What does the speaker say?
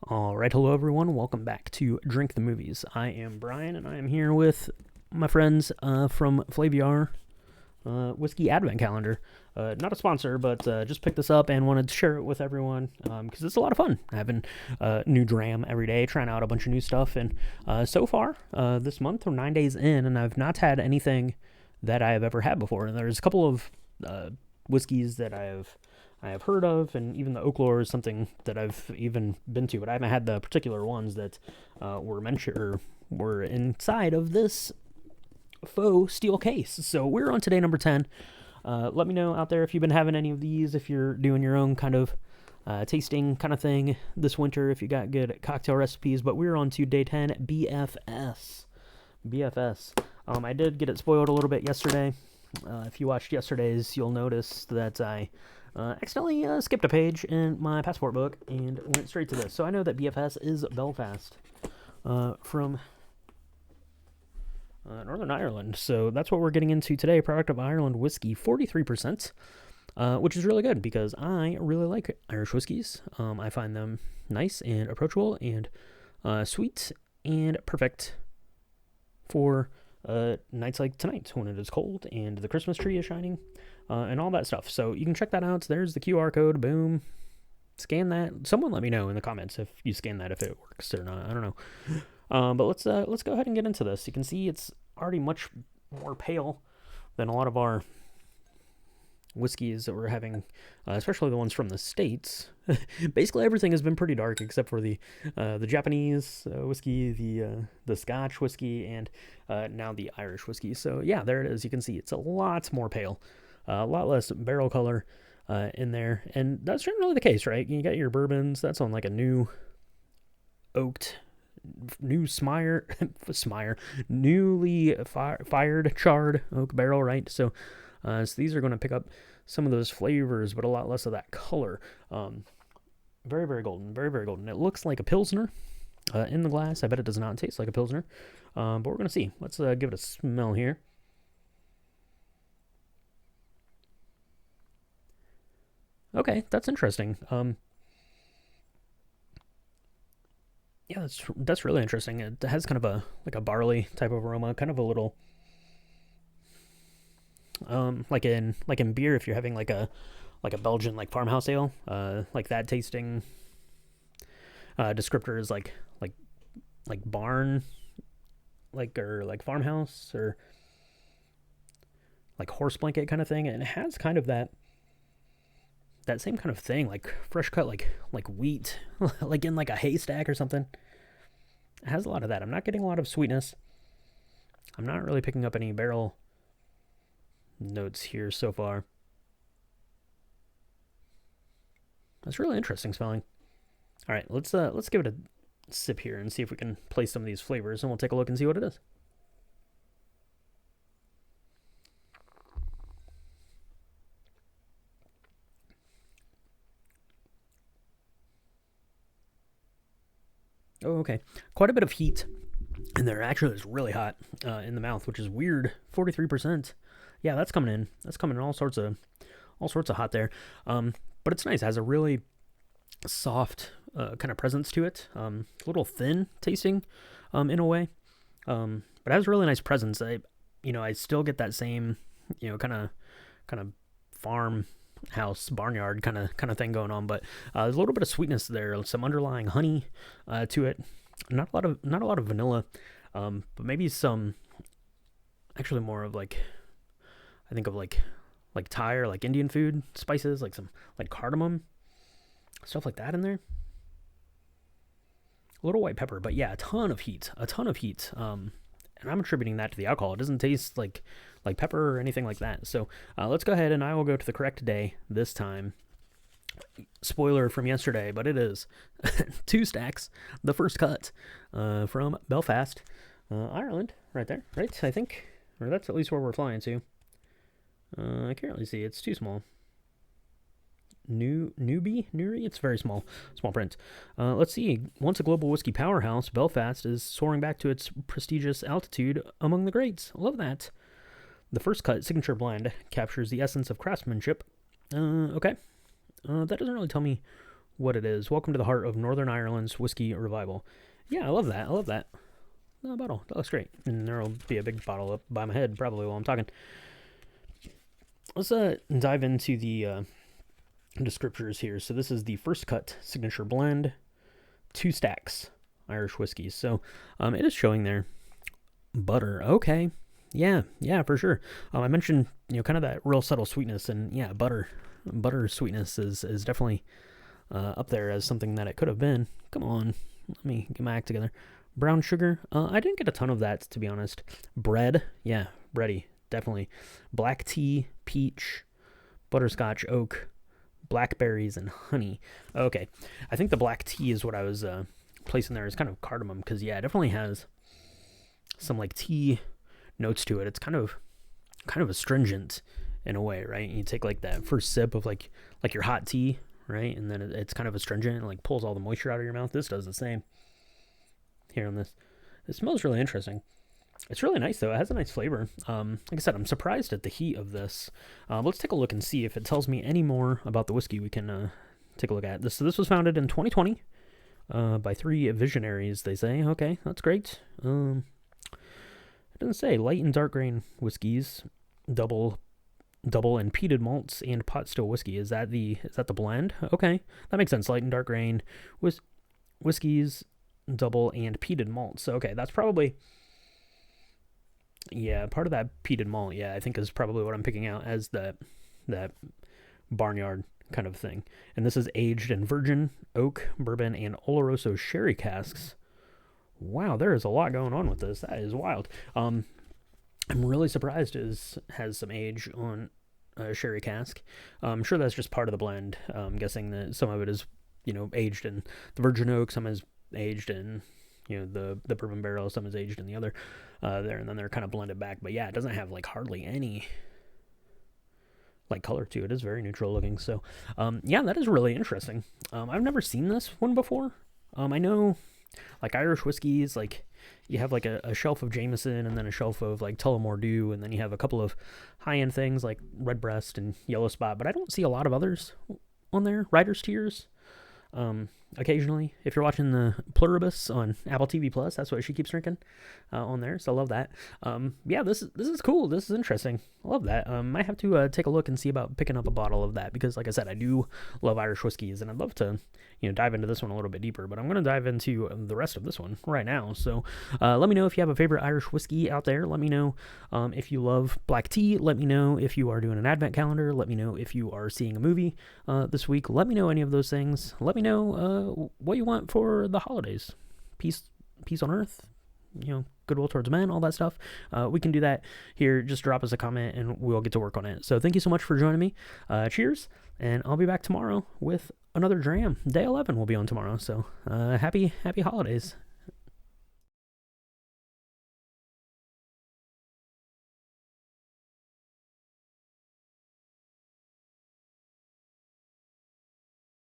All right, hello everyone. Welcome back to Drink the Movies. I am Brian, and I am here with my friends from Flaviar Whiskey Advent Calendar. Not a sponsor, but just picked this up and wanted to share it with everyone because it's a lot of fun. Having new dram every day, trying out a bunch of new stuff, and so far this month we're 9 days in, and I've not had anything that I have ever had before. And there's a couple of whiskeys that I have heard of, and even the Oaklore is something that I've even been to, but I haven't had the particular ones that were mentioned or were inside of this faux steel case. So we're on today number 10. Let me know out there if you've been having any of these, if you're doing your own kind of tasting kind of thing this winter, if you got good cocktail recipes. But we're on to day 10, BFS. I did get it spoiled a little bit yesterday. If you watched yesterday's, you'll notice that I accidentally skipped a page in my passport book and went straight to this. So I know that BFS is Belfast from Northern Ireland. So that's what we're getting into today. Product of Ireland whiskey, 43%, which is really good because I really like Irish whiskeys. I find them nice and approachable and sweet and perfect for nights like tonight when it is cold and the Christmas tree is shining. And all that stuff. So you can check that out. There's the QR code. Boom. Scan that. Someone let me know in the comments if you scan that, if it works or not. I don't know. But let's go ahead and get into this. You can see it's already much more pale than a lot of our whiskeys that we're having, especially the ones from the States. Basically everything has been pretty dark except for the Japanese whiskey, the Scotch whiskey, and now the Irish whiskey. So yeah, there it is. You can see it's a lot more pale. A lot less barrel color in there, and that's generally the case, right? You got your bourbons, that's on like a new oaked, new newly fired charred oak barrel, right? So these are going to pick up some of those flavors, but a lot less of that color. Very, very golden, very, very golden. It looks like a Pilsner in the glass. I bet it does not taste like a Pilsner, but we're going to see. Let's give it a smell here. Okay, that's interesting. Yeah, that's really interesting. It has kind of a barley type of aroma, kind of a little like in beer, if you're having like a Belgian like farmhouse ale, like that tasting descriptor is like barn, or like farmhouse, or like horse blanket kind of thing, and it has kind of that same kind of thing, like fresh cut, like wheat, like in like a haystack or something. It has a lot of that. I'm not getting a lot of sweetness. I'm not really picking up any barrel notes here so far. That's really interesting smelling. All right, let's give it a sip here and see if we can place some of these flavors, and we'll take a look and see what it is. Oh, okay. Quite a bit of heat in there. Actually, it's really hot in the mouth, which is weird. 43%. Yeah, that's coming in. That's coming in all sorts of hot there. But it's nice. It has a really soft kind of presence to it. A little thin tasting in a way. But it has a really nice presence. I still get that same, kind of farmhouse barnyard kind of thing going on, but there's a little bit of sweetness there, some underlying honey to it. Not a lot of vanilla, but maybe some, actually more of like, I think of like Thai or like Indian food spices, like some like cardamom, stuff like that in there. A little white pepper, but yeah, a ton of heat. And I'm attributing that to the alcohol. It doesn't taste like pepper or anything like that. So let's go ahead and I will go to the correct day this time. Spoiler from yesterday, but it is 2 stacks, the first cut from Belfast, Ireland, right there, right? I think, or that's at least where we're flying to. I can't really see. It's too small. Newry? It's very small print. Let's see. Once a global whiskey powerhouse, Belfast is soaring back to its prestigious altitude among the greats. I love that. The first cut, signature blend, captures the essence of craftsmanship. Okay. That doesn't really tell me what it is. Welcome to the heart of Northern Ireland's whiskey revival. Yeah, I love that. I love that. No bottle. That looks great. And there'll be a big bottle up by my head probably while I'm talking. Let's dive into the descriptors here. So this is the First Cut Signature Blend, 2 stacks Irish whiskeys. So it is showing there butter. Okay. Yeah, for sure. I mentioned, kind of that real subtle sweetness, and yeah, butter sweetness is definitely up there as something that it could have been. Come on, let me get my act together. Brown sugar, I didn't get a ton of that, to be honest. Bread, yeah, bready, definitely. Black tea, peach, butterscotch, oak, blackberries, and honey. Okay, I think the black tea is what I was placing there as kind of cardamom, because yeah, it definitely has some like tea notes to it. It's kind of astringent in a way, right? You take like that first sip of like your hot tea, right? And then it's kind of astringent and like pulls all the moisture out of your mouth. This does the same here on this. It smells really interesting. It's really nice though. It has a nice flavor. Like I said, I'm surprised at the heat of this. Let's take a look and see if it tells me any more about the whiskey. We can take a look at this. So this was founded in 2020 by 3 visionaries, they say. Okay, that's great. It doesn't say. Light and dark grain whiskeys, double and peated malts and pot still whiskey. Is that the blend? Okay, that makes sense. Light and dark grain whiskeys, double and peated malts. So, okay, that's probably, yeah, part of that peated malt. Yeah, I think is probably what I'm picking out as that barnyard kind of thing. And this is aged in virgin oak, bourbon, and Oloroso sherry casks. Wow, there is a lot going on with this. That is wild. I'm really surprised it has some age on a sherry cask. I'm sure that's just part of the blend. I'm guessing that some of it is, aged in the virgin oak, some is aged in, the bourbon barrel, some is aged in the other there, and then they're kind of blended back. But yeah, it doesn't have like hardly any like color to it. It's very neutral looking. So yeah, that is really interesting. I've never seen this one before. I know like Irish whiskeys, like you have like a shelf of Jameson and then a shelf of like Tullamore Dew, and then you have a couple of high-end things like Redbreast and Yellow Spot, but I don't see a lot of others on there. Writer's Tears, occasionally. If you're watching the Pluribus on Apple TV Plus, that's what she keeps drinking on there, so I love that. Yeah, this is cool. This is interesting. I love that. Might have to take a look and see about picking up a bottle of that, because like I said, I do love Irish whiskeys, and I'd love to dive into this one a little bit deeper, but I'm going to dive into the rest of this one right now. So let me know if you have a favorite Irish whiskey out there. Let me know if you love black tea. Let me know if you are doing an advent calendar. Let me know if you are seeing a movie this week. Let me know any of those things. Let me know what you want for the holidays. Peace on earth, goodwill towards men, all that stuff. We can do that here. Just drop us a comment and we'll get to work on it. So thank you so much for joining me. Cheers, and I'll be back tomorrow with another dram. Day 11 will be on tomorrow. So happy holidays.